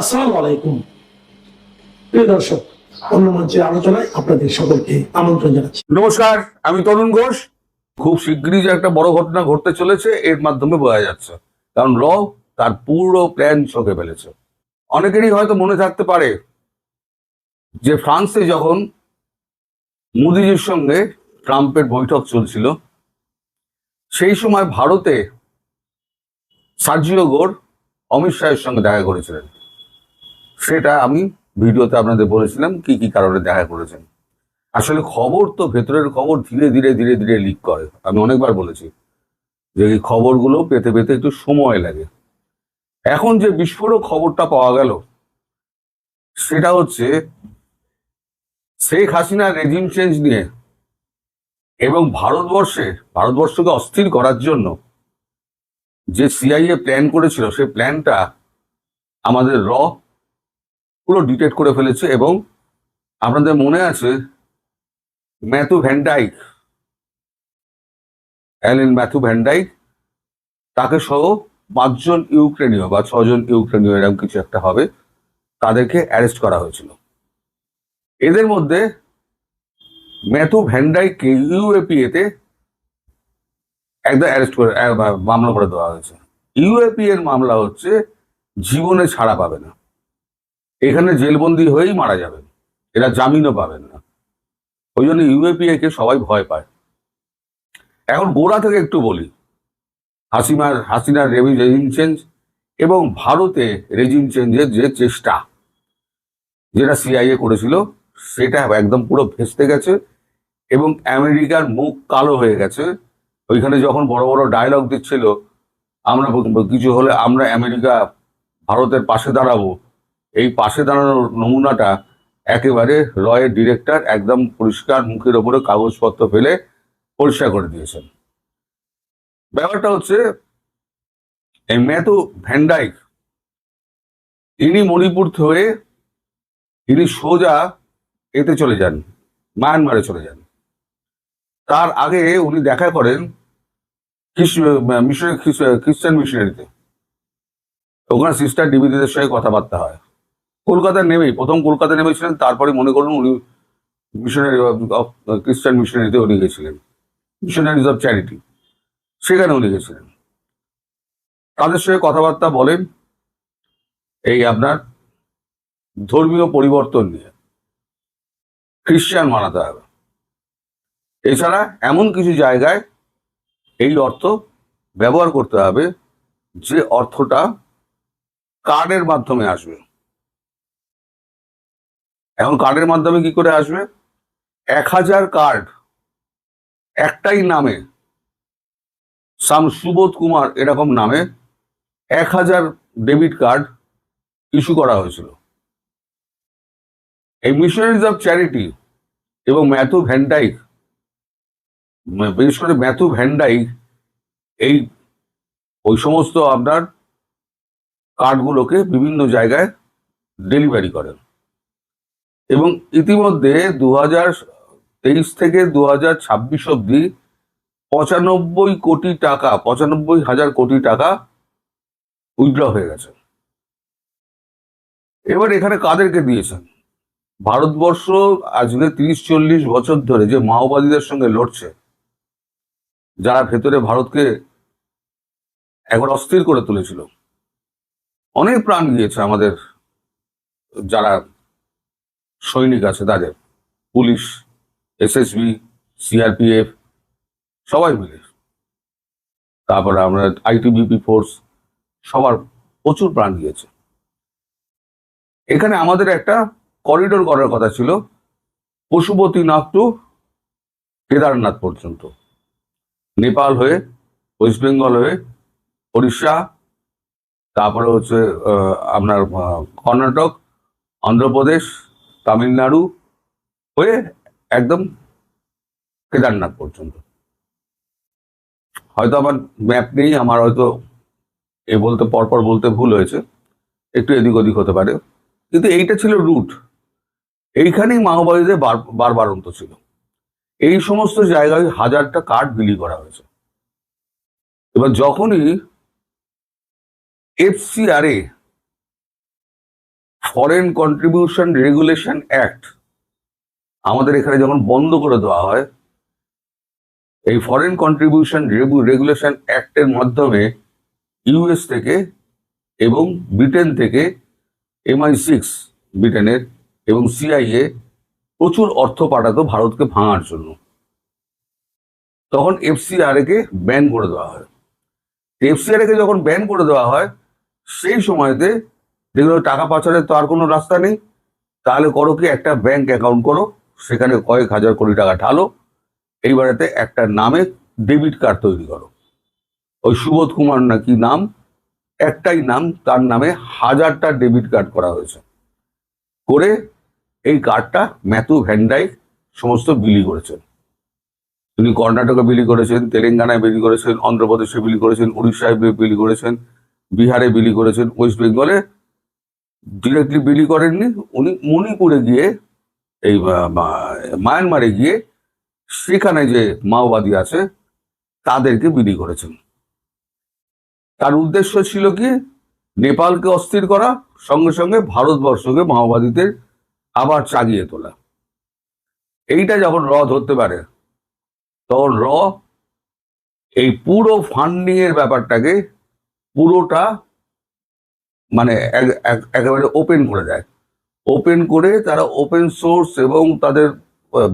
আসসালামু আলাইকুম প্রিয় দর্শক, অন্য মঞ্চের আলোচনায় আপনাদের সকলকে আমন্ত্রণ জানাচ্ছি। নমস্কার, আমি তরুণ ঘোষ। খুব শিগগিরই যে একটা বড় ঘটনা ঘটতে চলেছে এর মাধ্যমে বোঝা যাচ্ছে, কারণ তার পুরো প্ল্যান ছকে ফেলেছে। অনেকেরই হয়তো মনে থাকতে পারে যে ফ্রান্সে যখন মোদিজির সঙ্গে ট্রাম্পের বৈঠক চলছিল, সেই সময় ভারতে সার্জিও গোর অমিত শাহের সঙ্গে দেখা করেছিলেন। সেটা আমি ভিডিওতে আপনাদের বলেছিলাম কি কি কারণে দেখা করেছেন। আসলে খবর তো ভেতরের খবর ধীরে ধীরে ধীরে ধীরে লিক করে। আমি অনেকবার বলেছি যে এই খবরগুলো পেতে পেতে একটু সময় লাগে। এখন যে বিস্ফোরক খবরটা পাওয়া গেল সেটা হচ্ছে শেখ হাসিনার রেজিম চেঞ্জ নিয়ে এবং ভারতবর্ষকে অস্থির করার জন্য যে সিআইএ প্ল্যান করেছিল সেই প্ল্যানটা আমাদের পুরো ডিটেক্ট করে ফেলেছে। এবং আপনাদের মনে আছে ম্যাথু ভ্যান ডাইক তাকে সহ 5 জন ইউক্রেনীয় বা 6 জন ইউক্রেনীয় এরকম কিছু একটা হবে, তাদেরকে অ্যারেস্ট করা হয়েছিল। এদের মধ্যে ম্যাথু ভ্যান ডাইককে ইউএপিএতে একদম অ্যারেস্ট করে মামলা করে দেওয়া হয়েছে। ইউএপি এর মামলা হচ্ছে জীবনে ছাড়া পাবে না, এখানে জেলবন্দি হয়েই মারা যাবেন, এরা জামিনও পাবেন না। ওই জন্য ইউএপিএ কে সবাই ভয় পায়। এখন গোড়া থেকে একটু বলি, হাসিনার রেজিম চেঞ্জ এবং ভারতে রেজিম চেঞ্জের যে চেষ্টা যেটা সিআইএ করেছিল সেটা একদম পুরো ভেস্তে গেছে এবং আমেরিকার মুখ কালো হয়ে গেছে। ওইখানে যখন বড় বড় ডায়লগ দিচ্ছিল, আমরা কিছু হলে আমরা আমেরিকা ভারতের পাশে দাঁড়াবো, এই পাশে দাঁড়ানোর নমুনাটা একেবারে রয়ের ডিরেক্টর একদম পরিষ্কার মুখের ওপরে কাগজপত্র ফেলে পরিষ্কার করে দিয়েছেন। ব্যাপারটা হচ্ছে এই ম্যাথু ভ্যান ডাইক ইনি মণিপুর হয়ে ইনি সোজা এতে চলে যান, মায়ানমারে চলে যান। তার আগে উনি দেখা করেন খ্রিস্টান মিশনারিতে, ওখানে সিস্টার ডিভিদিদের সঙ্গে কথাবার্তা হয়। প্রথম কলকাতা নেমেছিলেন, তারপরে মনে করুন উনি মিশনারি অফ খ্রিস্টান মিশনারিতে উনি গেছিলেন, মিশনারিজ অফ চ্যারিটি, সেখানে উনি গেছিলেন। তাদের সঙ্গে কথাবার্তা বলেন এই আপনার ধর্মীয় পরিবর্তন নিয়ে, খ্রিস্টান মানাতে হবে। এছাড়া এমন কিছু জায়গায় এই অর্থ ব্যবহার করতে হবে যে অর্থটা কার্ডের মাধ্যমে আসবে। এখন কার্ডের মাধ্যমে কি করে আসবে? 1000 কার্ড একটাই নামে, সুবোধ কুমার এরকম নামে 1000 ডেবিট কার্ড ইস্যু করা হয়েছিল। এই মিশনারিজ অফ চ্যারিটি এবং ম্যাথু ভ্যান ডাইক, বিশেষ করে ম্যাথু ভ্যান ডাইক ওই সমস্ত আপনার কার্ডগুলোকে বিভিন্ন জায়গায় ডেলিভারি করেন। এবং ইতিমধ্যে 2023 থেকে 2026 অব্দি 95,000 কোটি টাকা উইথড্র হয়ে গেছে। এবার এখানে কাদেরকে দিয়েছেন? ভারতবর্ষ আজকে 30-40 বছর ধরে যে মাওবাদীদের সঙ্গে লড়ছে, যারা ভেতরে ভারতকে একবার অস্থির করে তুলেছিল, অনেক প্রাণ গিয়েছে আমাদের যারা সৈনিক আছে তাদের, পুলিশ, এসএসবি, সিআরপিএফ সবাই মিলে, তারপরে আমরা আইটিবিপি ফোর্স, সবার প্রচুর প্রাণ গিয়েছে। এখানে আমাদের একটা করিডোর করার কথা ছিল পশুপতিনাথ টু কেদারনাথ পর্যন্ত, নেপাল হয়ে, ওয়েস্ট বেঙ্গল হয়ে, ওড়িশা, তারপরে হচ্ছে আপনার কর্ণাটক, অন্ধ্রপ্রদেশ, তামিলনাড়ু হয়ে একদম কেদারনাথ পর্যন্ত। হয়তো আমার ম্যাপ নেই, আমার হয়তো বলতে পরপর বলতে ভুল হয়েছে, একটু এদিক ওদিক হতে পারে, কিন্তু এইটা ছিল রুট। এইখানেই মাওবাদীদের বারবারন্ত ছিল। এই সমস্ত জায়গায় 1000টা কার্ড বিলি করা হয়েছে। এবার যখনই এফসিআরএ ফরেন কন্ট্রিবিউশন রেগুলেশন অ্যাক্ট আমাদের এখানে যখন বন্ধ করে দেওয়া হয়, এই ফরেন কন্ট্রিবিউশন রেগুলেশন অ্যাক্টের মাধ্যমে ইউএস থেকে এবং ব্রিটেন থেকে MI6 ব্রিটেনের এবং CIA প্রচুর অর্থ পাঠাতো ভারতকে ভাঙার জন্য। তখন FCRA কে ব্যান করে দেওয়া হয়। FCRA কে যখন ব্যান করে দেওয়া হয়, সেই সময়তে যেগুলো টাকা পাচারের তো আর কোনো রাস্তা নেই, তাহলে করো কি, একটা ব্যাংক অ্যাকাউন্ট করো, সেখানে কয়েক হাজার কোটি টাকা ঢালো, এইবারেতে একটা নামে ডেবিট কার্ড তৈরি করো। ওই সুবোধ কুমার নাকি নাম, একটাই নাম, তার নামে 1000টা ডেবিট কার্ড করা হয়েছে। করে এই কার্ডটা ম্যাথু ভ্যান্ডাইক সমস্ত বিলি করেছেন। তিনি কর্ণাটকে বিলি করেছেন, তেলেঙ্গানায় বিলি করেছেন, অন্ধ্রপ্রদেশে বিলি করেছেন, উড়িষ্যায় বিলি করেছেন, বিহারে বিলি করেছেন, ওয়েস্ট বেঙ্গলে ডিরেক্টলি বিলি করেননি। উনি মণিপুরে গিয়ে, এই মায়ানমারে গিয়ে সেখানে যে মাওবাদী আছে তাদেরকে বিলি করেছেন। তার উদ্দেশ্য ছিল কি, নেপালকে অস্থির করা, সঙ্গে সঙ্গে ভারতবর্ষকে মাওবাদীদের আবার চাগিয়ে তোলা। এইটা যখন ধরতে পারে, তখন এই পুরো ফান্ডিং এর ব্যাপারটাকে পুরোটা মানে একেবারে ওপেন করে দেয়। ওপেন করে তারা ওপেন সোর্স এবং তাদের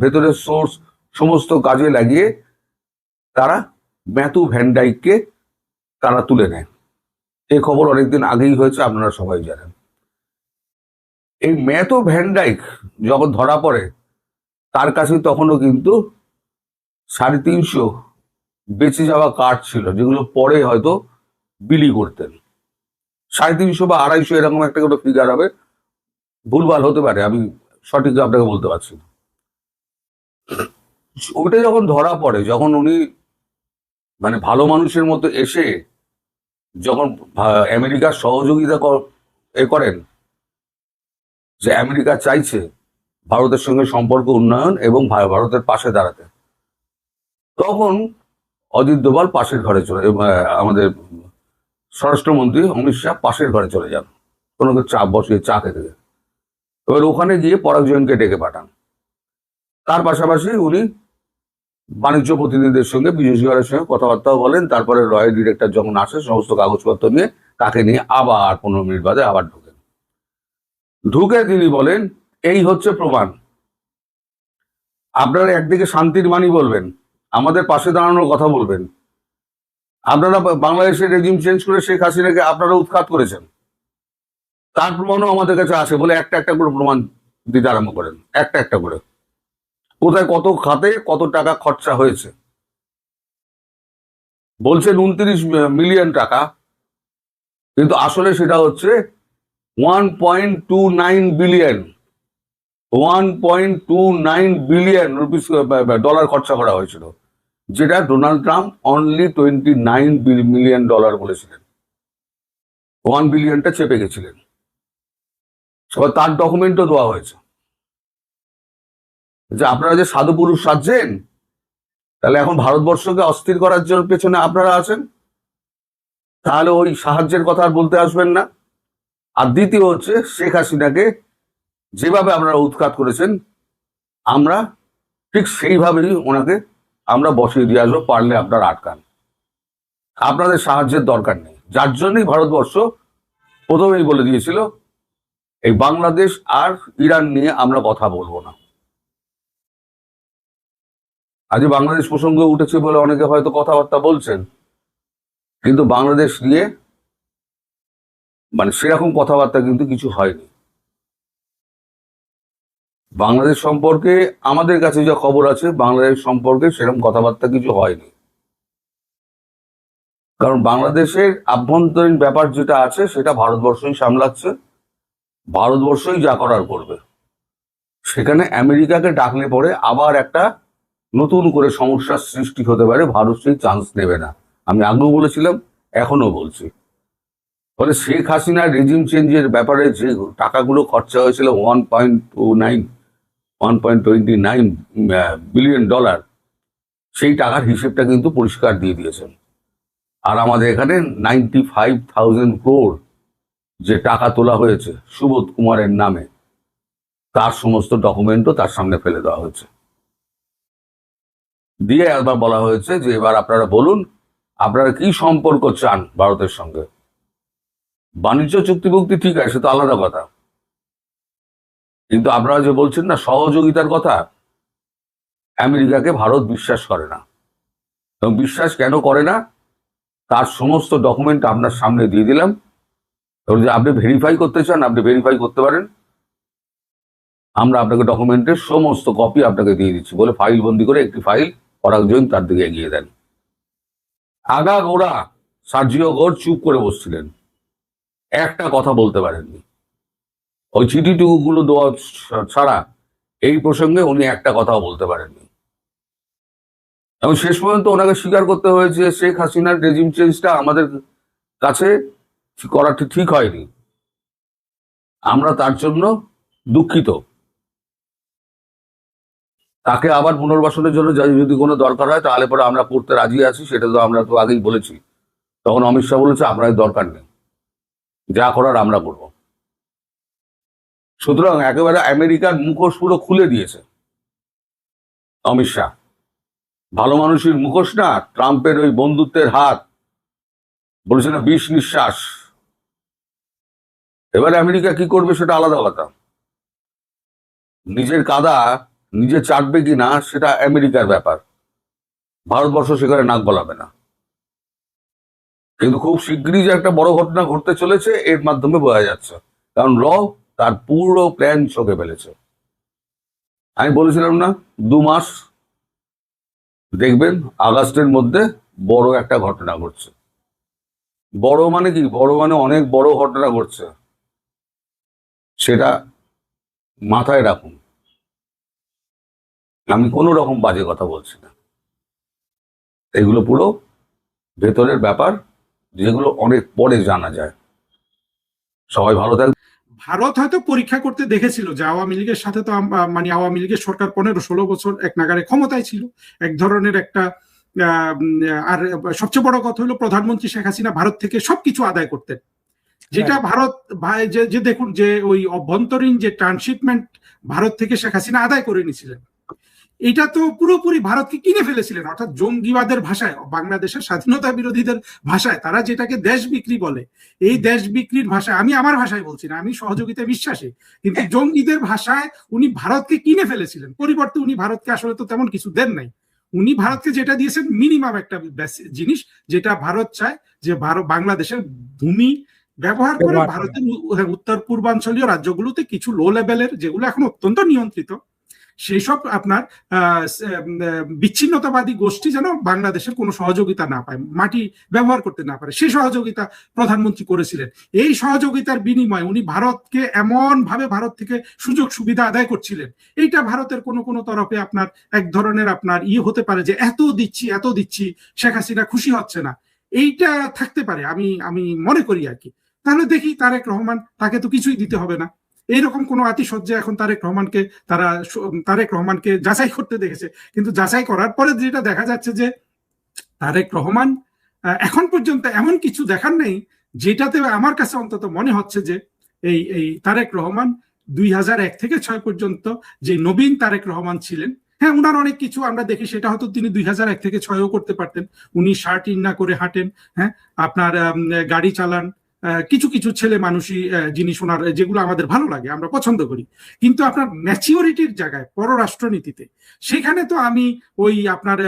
ভেতরের সোর্স সমস্ত কাজে লাগিয়ে তারা ম্যাথু ভ্যান্ডাইককে তারা তুলে নেয়। এই খবর অনেকদিন আগেই হয়েছে, আপনারা সবাই জানেন। এই ম্যাথু ভ্যান্ডাইক যখন ধরা পড়ে, তার কাছে তখনও কিন্তু 350 বেঁচে যাওয়া কার্ড ছিল, যেগুলো পরে হয়তো বিলি করতেন। 350 বা 250 এরকম একটা কোনো ফিগার হবে, ভুলভাল হতে পারে, আমি সঠিক আপনাকে বলতে পারছি না। ওইটা যখন ধরা পড়ে, যখন উনি মানে ভালো মানুষের মতো এসে যখন আমেরিকার সহযোগিতা করেন, যে আমেরিকা চাইছে ভারতের সঙ্গে সম্পর্ক উন্নয়ন এবং ভারতের পাশে দাঁড়াতে, তখন অজিত দোভাল পাশের ঘরে আমাদের স্বরাষ্ট্রমন্ত্রী অমিত শাহ পাশের ঘরে চলে যান, কোনো চা বসিয়ে চা খেতে। এবার ওখানে গিয়ে পরাগ জৈনকে ডেকে পাঠান। তার পাশাপাশি উনি বাণিজ্য প্রতিনিধিদের সঙ্গে, বিদেশিগণের সঙ্গে কথাবার্তাও বলেন। তারপরে রয়ের ডিরেক্টর যখন আসে সমস্ত কাগজপত্র নিয়ে, তাকে নিয়ে আবার 15 মিনিট বাদে আবার ঢুকে তিনি বলেন, এই হচ্ছে প্রমাণ। আপনারা একদিকে শান্তির বাণী বলবেন, আমাদের পাশে দাঁড়ানোর কথা বলবেন, আপনারা বাংলাদেশের রেজিম চেঞ্জ করে শেখ হাসিনাকে আপনারা উৎখাত করেছেন, তার প্রমাণও আমাদের কাছে আসে বলে একটা একটা করে প্রমাণ দিতে আরম্ভ করেন, একটা একটা করে। কোথায় কত খাতে কত টাকা খরচা হয়েছে বলছেন 29 মিলিয়ন টাকা, কিন্তু আসলে সেটা হচ্ছে 1.29 বিলিয়ন, 1.29 বিলিয়ন রুপিস ডলার খরচা করা হয়েছিল, যেটা Donald Trump only 29 million dollar বলেছিলেন। 1 বিলিয়নটা চেপে গেছিলেন। তার ডকুমেন্টও দেওয়া হয়েছে যে আপনারা যে সাধু পুরুষ সাজছেন, তাহলে এখন ভারতবর্ষকে অস্থির করার জন্য পেছনে আপনারা আছেন, তাহলে ওই সাহায্যের কথা আর বলতে আসবেন না। আর দ্বিতীয় হচ্ছে, শেখ হাসিনাকে যেভাবে আপনারা উৎখাত করেছেন, আমরা ঠিক সেইভাবেই ওনাকে আমরা বসিয়ে দিয়ে আসবো, পারলে আপনারা আটকান, আপনাদের সাহায্যের দরকার নেই। যার জন্যই ভারতবর্ষ প্রথমেই বলে দিয়েছিল, এই বাংলাদেশ আর ইরান নিয়ে আমরা কথা বলবো না। আজ বাংলাদেশ প্রসঙ্গ উঠেছে বলে অনেকে হয়তো কথাবার্তা বলছেন, কিন্তু বাংলাদেশ নিয়ে মানে সেরকম কথাবার্তা কিন্তু কিছু হয়নি। বাংলাদেশ সম্পর্কে আমাদের কাছে যা খবর আছে, বাংলাদেশ সম্পর্কে সেরকম কথাবার্তা কিছু হয়নি। কারণ বাংলাদেশের আভ্যন্তরীণ ব্যাপার যেটা আছে সেটা ভারতবর্ষই সামলাচ্ছে, ভারতবর্ষই যা করার করবে। সেখানে আমেরিকাকে ডাকলে পরে আবার একটা নতুন করে সমস্যার সৃষ্টি হতে পারে, ভারত সেই চান্স নেবে না। আমি আগেও বলেছিলাম, এখনো বলছি। ফলে শেখ হাসিনার রেজিম চেঞ্জের ব্যাপারে যে টাকাগুলো খরচা হয়েছিল 1.29 বিলিয়ন ডলার, সেই টাকার হিসেবটা কিন্তু পরিষ্কার দিয়ে দিয়েছেন। আর আমাদের এখানে 95,000 crore যে টাকা তোলা হয়েছে সুবোধ কুমারের নামে, তার সমস্ত ডকুমেন্টও তার সামনে ফেলে দেওয়া হয়েছে। দিয়ে একবার বলা হয়েছে যে এবার আপনারা বলুন আপনারা কি সম্পর্ক চান ভারতের সঙ্গে। বাণিজ্য চুক্তিভুক্তি ঠিক আছে, সে তো আলাদা কথা, কিন্তু আপনারা যে বলছেন না সহযোগিতার কথা, আমেরিকাকে ভারত বিশ্বাস করে না। এবং বিশ্বাস কেন করে না, তার সমস্ত ডকুমেন্ট আপনার সামনে দিয়ে দিলাম। যে আপনি ভেরিফাই করতে চান আপনি ভেরিফাই করতে পারেন, আমরা আপনাকে ডকুমেন্টের সমস্ত কপি আপনাকে দিয়ে দিচ্ছি বলে ফাইল বন্দি করে একটি ফাইল পরাগ জৈন তার দিকে এগিয়ে দেন। আগা গোড়া সার্জিও গোর চুপ করে বসছিলেন, একটা কথা বলতে পারেননি। ওই চিঠিটুকুগুলো দেওয়া ছাড়া এই প্রসঙ্গে উনি একটা কথাও বলতে পারেননি। এবং শেষ পর্যন্ত ওনাকে স্বীকার করতে হয়েছে শেখ হাসিনার রেজিম চেঞ্জটা আমাদের কাছে করাটা ঠিক হয়নি, আমরা তার জন্য দুঃখিত। তাকে আবার পুনর্বাসনের জন্য যদি কোনো দরকার হয় তাহলে পরে আমরা করতে রাজি আছি, সেটা তো আমরা তো আগেই বলেছি। তখন অমিত শাহ বলেছে আপনার দরকার নেই, যা করার আমরা করব। সুতরাং একেবারে আমেরিকার মুখোশ পুরো খুলে দিয়েছে অমিত শাহ। ভালো মানুষের মুখোশ না, ট্রাম্পের ওই বন্ধুত্বের হাত, বলেছে না বিষ নিঃশ্বাস। এবারে আমেরিকা কি করবে সেটা আলাদা কথা, নিজের কাদা নিজে চাটবে কি না সেটা আমেরিকার ব্যাপার, ভারতবর্ষ সেখানে নাক গলাবে না। কিন্তু খুব শীঘ্রই যে একটা বড় ঘটনা ঘটতে চলেছে এর মাধ্যমে বোঝা যাচ্ছে, কারণ র তার পুরো প্ল্যান চোখে ফেলেছে। আমি বলেছিলাম না 2 মাস দেখবেন আগস্টের মধ্যে বড় একটা ঘটনা ঘটছে। বড় মানে কি, বড় মানে অনেক বড় ঘটনা ঘটছে, সেটা মাথায় রাখুন। আমি কোনো রকম বাজে কথা বলছি না, এগুলো পুরো ভেতরের ব্যাপার যেগুলো অনেক পরে জানা যায়। সবাই ভালো থাকবে। ভারত হয়তো পরীক্ষা করতে দেখেছিল যে আওয়ামী লীগের সাথে তো মানে আওয়ামী লীগের সরকার 15-16 বছর এক নাগারে ক্ষমতায় ছিল, এক ধরনের একটা আর সবচেয়ে বড় কথা হলো প্রধানমন্ত্রী শেখ হাসিনা ভারত থেকে সবকিছু আদায় করতেন, যেটা ভারত যে দেখুন যে ওই অভ্যন্তরীণ যে ট্রান্সশিপমেন্ট ভারত থেকে শেখ হাসিনা আদায় করে নিয়েছিলেন, এটা তো পুরোপুরি ভারতকে কিনে ফেলেছিলেন। অর্থাৎ জঙ্গিবাদের ভাষায়, বাংলাদেশের স্বাধীনতা বিরোধীদের ভাষায়, তারা যেটাকে দেশ বিক্রি বলে, এই দেশ বিক্রির ভাষায়, আমি আমার ভাষায় বলছি না, আমি সহযোগিতায় বিশ্বাসী, কিন্তু জঙ্গিদের ভাষায় উনি ভারতকে কিনে ফেলেছিলেন। পরিবর্তে উনি ভারতকে আসলে তো তেমন কিছু দেন নাই, উনি ভারতকে যেটা দিয়েছেন মিনিমাম একটা জিনিস, যেটা ভারত চায় যে বাংলাদেশের ভূমি ব্যবহার করে ভারতের উত্তর পূর্বাঞ্চলীয় রাজ্যগুলোতে কিছু লো লেভেলের, যেগুলো এখন অত্যন্ত নিয়ন্ত্রিত, সেই সব আপনার বিচ্ছিন্নতাবাদী গোষ্ঠী যেন বাংলাদেশের কোনো সহযোগিতা না পায়, মাটি ব্যবহার করতে না পারে, সেই সহযোগিতা প্রধানমন্ত্রী করেছিলেন। এই সহযোগিতার বিনিময়ে উনি ভারতকে এমন ভাবে ভারত থেকে সুযোগ সুবিধা আদায় করছিলেন, এইটা ভারতের কোনো কোনো তরফে আপনার এক ধরনের আপনার হতে পারে যে এত দিচ্ছি শেখ হাসিনা খুশি হচ্ছে না, এইটা থাকতে পারে, আমি মনে করি আর কি। তাহলে দেখি তারেক রহমান, তাকে তো কিছুই দিতে হবে না, এইরকম কোন আতিশয্যা এখন তারেক রহমানকে যাচাই করতে দেখেছে। কিন্তু যাচাই করার পরে যেটা দেখা যাচ্ছে যে তারেক রহমান এখন পর্যন্ত এমন কিছু দেখার নেই যেটাতে আমার কাছে অন্তত মনে হচ্ছে যে এই তারেক রহমান 2001 থেকে 6 পর্যন্ত যে নবীন তারেক রহমান ছিলেন, হ্যাঁ উনার অনেক কিছু আমরা দেখি, সেটা হয়তো তিনি 2001 থেকে 6ও করতে পারতেন। উনি শার্ট ইন না করে হাঁটেন, হ্যাঁ আপনার গাড়ি চালান, কিছু কিছু ছেলে মানুষই জিনিস ওনার যেগুলো আমাদের ভালো লাগে, আমরা পছন্দ করি। কিন্তু আপনার ম্যাচিওরিটির জায়গায় পররাষ্ট্রনীতিতে, সেখানে তো আমি ওই আপনার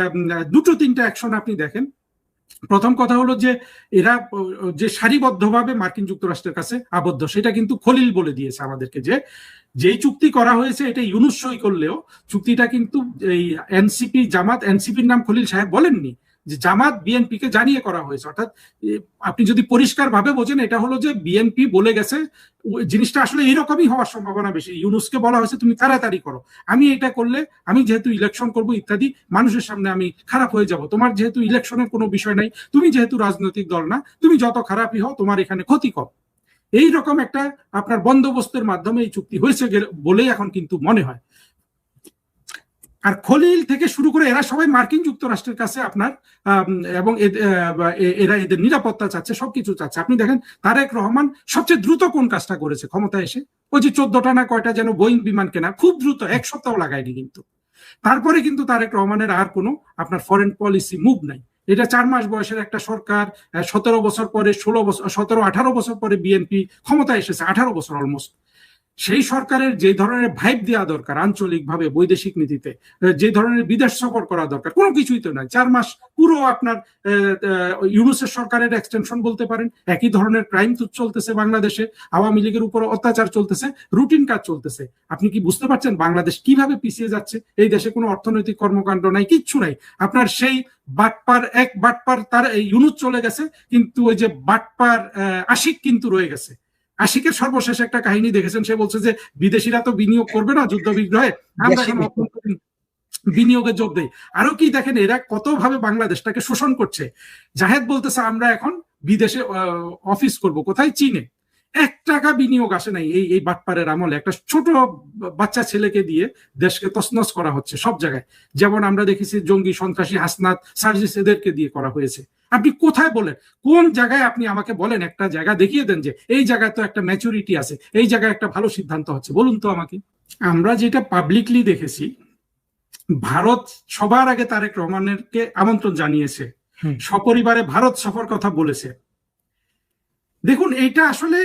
2-3টা অ্যাকশন আপনি দেখেন। প্রথম কথা হলো যে এরা যে সারিবদ্ধভাবে মার্কিন যুক্তরাষ্ট্রের কাছে আবদ্ধ, সেটা কিন্তু খলিল বলে দিয়েছে আমাদেরকে, যে যেই চুক্তি করা হয়েছে এটা ইউনুস সই করলেও চুক্তিটা কিন্তু এই এনসিপি জামাত, এনসিপির নাম খলিল সাহেব বলেননি, যে জামাত বিএনপি কে জানিয়ে করা হয়েছে। অর্থাৎ আপনি যদি পরিষ্কার ভাবে বোঝেন, এটা হলো যে বিএনপি বলে গেছে জিনিসটা আসলে এইরকমই হওয়ার সম্ভাবনা বেশি। ইউনুসকে বলা হয়েছে তুমি তাড়াতাড়ি করো, আমি এটা করলে আমি যেহেতু ইলেকশন করব ইত্যাদি, মানুষের সামনে আমি খারাপ হয়ে যাব, তোমার যেহেতু ইলেকশনের কোনো বিষয় নাই, তুমি যেহেতু রাজনৈতিক দল না, তুমি যত খারাপই হও তোমার এখানে ক্ষতি কম। এইরকম একটা আপনার বন্দোবস্তের মাধ্যমে এই চুক্তি হয়েছে বলেই এখন কিন্তু মনে হয়। আর খলিল থেকে শুরু করে এরা সবাই মার্কিন যুক্তরাষ্ট্রের কাছে আপনার এবং এরা এদের নিরাপত্তা চাচ্ছে, সবকিছু চাচ্ছে। আপনি দেখেন তারেক রহমান সবচেয়ে দ্রুত কোন কাজটা করেছে ক্ষমতায় এসে, ওই যে 14টা না কয়টা যেন বোয়িং বিমান কেনা, খুব দ্রুত, এক সপ্তাহ লাগায়নি কিন্তু। তারপরে কিন্তু তারেক রহমানের আর কোনো আপনার ফরেন পলিসি মুভ নাই। এটা 4 মাস বয়সের একটা সরকার, 17 বছর পরে 16 বছর 17-18 বছর পরে বিএনপি ক্ষমতায় এসেছে, 18 বছর অলমোস্ট। সেই সরকারের যে ধরনের ভাইব দেওয়া দরকার আঞ্চলিকভাবে বৈদেশিক নীতিতে, যে ধরনের বিদেশ সফর করা দরকার, কোনো কিছুই তো নাই। 4 মাস পুরো আপনার ইউনূসের সরকারের এক্সটেনশন বলতে পারেন। একই ধরনের ক্রাইম চলতেছে বাংলাদেশে, আওয়ামী লীগের উপর অত্যাচার চলতেছে, রুটিন কাজ চলতেছে। আপনি কি বুঝতে পারছেন বাংলাদেশ কিভাবে পিছিয়ে যাচ্ছে? এই দেশে কোনো অর্থনৈতিক কর্মকাণ্ড নাই, কিচ্ছু নাই। আপনার সেই বাটপার তার ইউনূস চলে গেছে, কিন্তু ওই যে বাটপার আশিক কিন্তু রয়ে গেছে। আশিকের সর্বশেষ একটা কাহিনী দেখেছেন, সে বলছে যে বিদেশিরা তো বিনিয়োগ করবে না যুদ্ধ বিগ্রহে, আমরা এখন বিনিয়োগে যোগ দেই। আরো কি দেখেন এরা কত ভাবে বাংলাদেশটাকে শোষণ করছে। জাহেদ বলতেছে আমরা এখন বিদেশে অফিস করব, কোথায়? চীনে। 1 টাকা বিনিয়োগ আসে নাই এই বাটপারের আমলে। একটা ছোট বাচ্চা ছেলেকে দিয়ে দেশকে তছনছ করা হচ্ছে সব জায়গায়। যেমন আমরা দেখেছি জঙ্গি সন্ত্রাসী হাসনাত সার্জিস এদেরকে দিয়ে করা হয়েছে। আপনি কোথায় বলেন, কোন জায়গায় আপনি আমাকে বলেন, একটা জায়গা দেখিয়ে দেন যে এই জায়গায় তো একটা ম্যাচুরিটি আছে, এই জায়গায় একটা ভালো সিদ্ধান্ত হচ্ছে, বলুন তো আমাকে। আমরা যেটা পাবলিকলি দেখেছি, ভারত সবার আগে তারেক রহমানকে আমন্ত্রণ জানিয়েছে, সপরিবারে ভারত সফর কথা বলেছে। দেখুন এইটা আসলে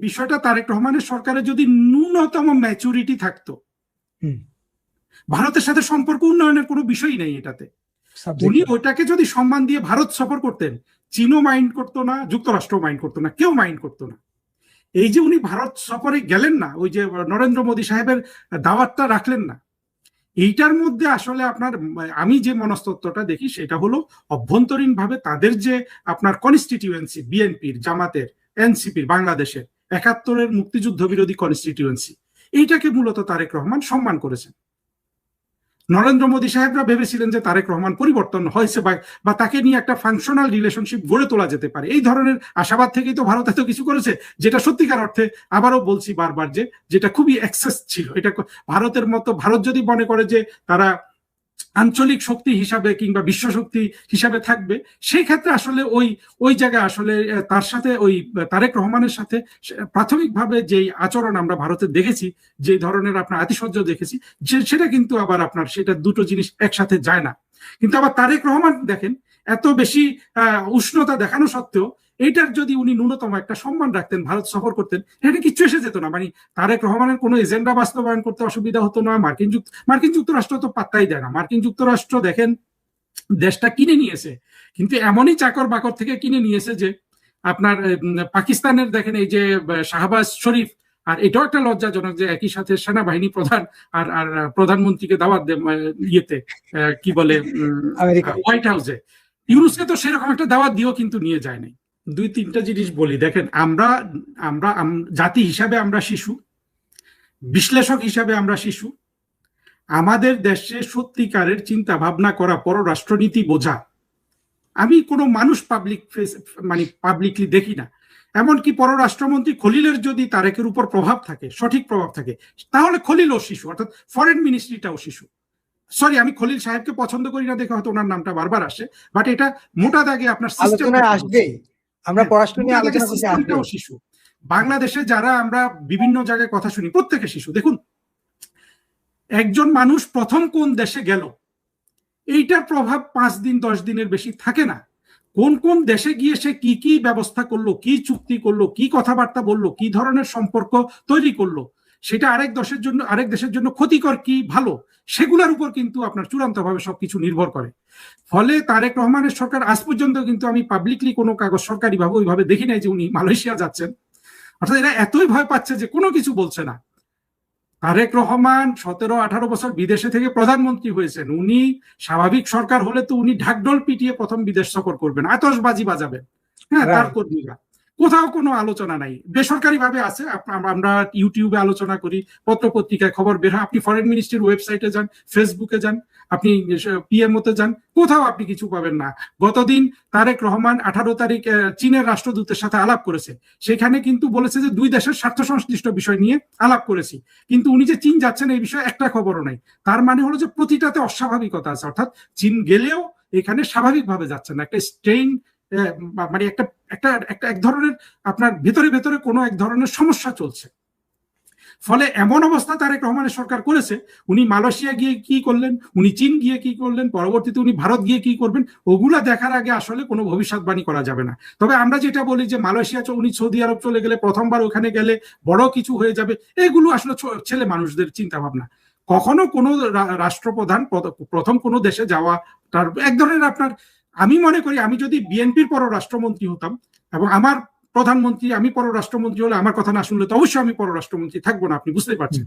বিষয়টা, তারেক রহমানের সরকারের যদি ন্যূনতম ম্যাচুরিটি থাকতো, ভারতের সাথে সম্পর্ক উন্নয়নের কোনো বিষয়ই নেই এটাতে। উনি ওইটাকে যদি সম্মান দিয়ে ভারত সফর করতেন, চীনও মাইন্ড করতো না, যুক্তরাষ্ট্র মাইন্ড করতো না, কেউ মাইন্ড করতো না। এই যে উনি ভারত সফরে গেলেন না, ওই যে নরেন্দ্র মোদী সাহেবের দাওয়াতটা রাখলেন না, এইটার মধ্যে আসলে আপনার আমি যে মনস্তত্ত্বটা দেখি সেটা হলো অভ্যন্তরীণ ভাবে তাদের যে আপনার কনস্টিটিউয়েন্সি, বিএনপির, জামাতের, এনসিপির, বাংলাদেশের 71-এর মুক্তিযুদ্ধ বিরোধী কনস্টিটিউয়েন্সি, এইটাকে মূলত তারেক রহমান সম্মান করেছেন। নরেন্দ্র মোদী সাহেবরা ভেবেছিলেন যে তারেক রহমান পরিবর্তন হয়েছে বা তাকে নিয়ে একটা ফাংশনাল রিলেশনশিপ গড়ে তোলা যেতে পারে, এই ধরনের আশাবাদ থেকেই তো ভারত এত কিছু করেছে, যেটা সত্যিকার অর্থে আবারও বলছি বারবার যে যেটা খুবই এক্সেস ছিল। এটা ভারতের মতো, ভারত যদি মনে করে যে তারা আঞ্চলিক শক্তি হিসাবে কিংবা বিশ্ব শক্তি হিসাবে থাকবে, সেই ক্ষেত্রে আসলে ওই জায়গায় আসলে তার সাথে ওই তারেক রহমানের সাথে প্রাথমিকভাবে যেই আচরণ আমরা ভারতে দেখেছি, যে ধরনের আপনার আতিশয্য দেখেছি, সেটা কিন্তু আবার আপনার সেটা দুটো জিনিস একসাথে যায় না। কিন্তু আবার তারেক রহমান দেখেন এত বেশি উষ্ণতা দেখানো সত্ত্বেও এইটার যদি উনি ন্যূনতম একটা সম্মান রাখতেন, ভারত সফর করতেন, এটা কিচ্ছু এসে যেত না। মানে তারেক রহমানের কোনো এজেন্ডা বাস্তবায়ন করতে অসুবিধা হতো না। মার্কিন যুক্তরাষ্ট্র তো পাত্তাই দেয় না। মার্কিন যুক্তরাষ্ট্র দেখেন দেশটা কিনে নিয়েছে, কিন্তু এমনই চাকর বাকর থেকে কিনে নিয়েছে যে আপনার পাকিস্তানের দেখেন এই যে শাহবাজ শরীফ, আর এটাও একটা লজ্জাজনক যে একই সাথে সেনাবাহিনী প্রধান আর প্রধানমন্ত্রীকে দাওয়াত ইয়েতে কি বলে হোয়াইট হাউসে, ইউনূসকে তো সেরকম একটা দাওয়াত দিয়েও কিন্তু নিয়ে যায় নাই। 2-3টা জিনিস বলি, দেখেন আমরা জাতি হিসাবে আমরা শিশু, বিশ্লেষক হিসাবে আমরা শিশু। আমাদের দেশে সত্যিকারের চিন্তা ভাবনা করা, পররাষ্ট্রনীতি বোঝা আমি কোনো মানুষ পাবলিকলি দেখি না। এমনকি পররাষ্ট্রমন্ত্রী খলিলের যদি তারেকের উপর প্রভাব থাকে, সঠিক প্রভাব থাকে, তাহলে খলিলও শিশু, অর্থাৎ ফরেন মিনিস্ট্রিটাও শিশু। সরি, আমি খলিল সাহেবকে পছন্দ করি না দেখে হয়তো ওনার নামটা বারবার আসে, বাট এটা মোটা দাগে আপনার আলোচনায় আসবেই। আমরা পররাষ্ট্র নিয়ে আলোচনা করতে আসবো। শিশু বাংলাদেশে যারা আমরা বিভিন্ন জায়গায় কথা শুনি, প্রত্যেকে শিশু। দেখুন একজন মানুষ প্রথম কোন দেশে গেল, এইটার প্রভাব 5 দিন 10 দিনের বেশি থাকে না। কোন কোন দেশে গিয়ে সে কি কি ব্যবস্থা করলো, কি চুক্তি করলো, কি কথাবার্তা বললো, কি ধরনের সম্পর্ক তৈরি করলো, সেটা আরেক দেশের জন্য ক্ষতিকর কি ভালো, সেগুলোর উপর কিন্তু আপনার চূড়ান্তভাবে সবকিছু নির্ভর করে। ফলে তারেক রহমানের সরকার আজ পর্যন্ত কিন্তু আমি পাবলিকলি কোনো কাগজ সরকারি ভাবে ওইভাবে দেখি নাই যে উনি মালয়েশিয়া যাচ্ছেন। অর্থাৎ এরা এতই ভয় পাচ্ছে যে কোনো কিছু বলছে না। তারেক রহমান 17-18 বছর বিদেশে থেকে প্রধানমন্ত্রী হয়েছেন। উনি স্বাভাবিক সরকার হলে তো উনি ঢাকঢোল পিটিয়ে প্রথম বিদেশ সফর করবেন, আতশবাজি বাজাবেন, হ্যাঁ, তার কর্মীরা। কোথাও কোনো আলোচনা নাই, বেসরকারি ভাবে আছে। আমরা ইউটিউবে আলোচনা করি, পত্র পত্রিকায় খবর বের হয়, আপনি ফরেন মিনিস্ট্রির ওয়েবসাইটে যান, ফেসবুকে যান, আপনি পিএমওতে যান, কোথাও আপনি কিছু পাবেন না। গতদিন তারেক রহমান 18 তারিখ চীনের রাষ্ট্রদূতের সাথে আলাপ করেছে, সেখানে কিন্তু বলেছে যে দুই দেশের স্বার্থ সংশ্লিষ্ট বিষয় নিয়ে আলাপ করেছি, কিন্তু উনি যে চীন যাচ্ছেন এই বিষয়ে একটা খবরও নাই। তার মানে হলো যে প্রতিটাতে অস্বাভাবিকতা আছে, অর্থাৎ চীন গেলেও এখানে স্বাভাবিকভাবে যাচ্ছে না, একটা স্ট্রেইন, মানে একটা একটা একটা এক ধরনের আপনার ভেতরে ভেতরে কোনো এক ধরনের সমস্যা চলছে। ফলে এমন অবস্থা তারেক রহমানের সরকার করেছে, উনি মালয়েশিয়া গিয়ে কি করলেন, উনি চীন গিয়ে কি করলেন, পরবর্তীতে উনি ভারত গিয়ে কি করবেন, ওগুলা দেখার আগে আসলে কোনো ভবিষ্যৎবাণী করা যাবে না। তবে আমরা যেটা বলি যে মালয়েশিয়া উনি সৌদি আরব চলে গেলে, প্রথমবার ওখানে গেলে বড় কিছু হয়ে যাবে, এগুলো আসলে ছেলে মানুষদের চিন্তা ভাবনা। কখনো কোনো রাষ্ট্রপ্রধান প্রথম কোনো দেশে যাওয়া তার এক ধরনের আপনার, আমি মনে করি আমি যদি বিএনপির পররাষ্ট্রমন্ত্রী হতাম এবং আমার প্রধানমন্ত্রী, আমি পররাষ্ট্রমন্ত্রী হলে আমার কথা না শুনলে তো অবশ্যই আমি পররাষ্ট্রমন্ত্রী থাকবো না, আপনি বুঝতে পারছেন।